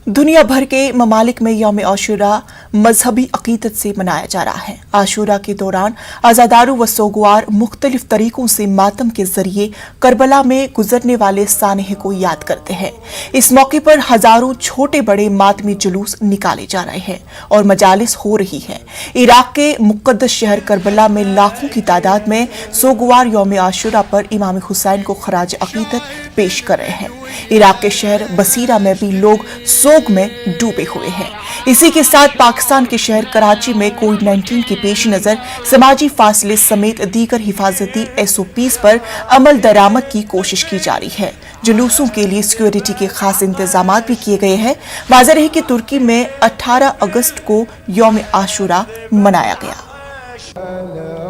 दुनिया भर के ममालिक में यौम आशूरा मजहबी अकीदत से मनाया जा रहा है। आशूरा के दौरान आज़ादारू व सोगवार मुख्तलिफ तरीकों से मातम के जरिए करबला में गुजरने वाले सानहे को याद करते हैं। इस मौके पर हजारों छोटे बड़े मातमी जुलूस निकाले जा रहे हैं और मजालिस हो रही है। इराक के मुक़द्दस शहर करबला में लाखों की तादाद में सोगवार यौम आशूरा पर इमाम हुसैन को खराज अकीदत पेश कर रहे हैं। इराक के शहर बसीरा में भी लोग सोग में डूबे हुए हैं। इसी के साथ पाकिस्तान के शहर कराची में कोविड-19 के पेश नजर समाजी फासले समेत दीगर हिफाजती SOPs पर अमल दरामद की कोशिश की जा रही है। जुलूसों के लिए सिक्योरिटी के खास इंतजाम भी किए गए हैं। वाज़ेह है कि तुर्की में 18 अगस्त को यौम आशूरा मनाया गया।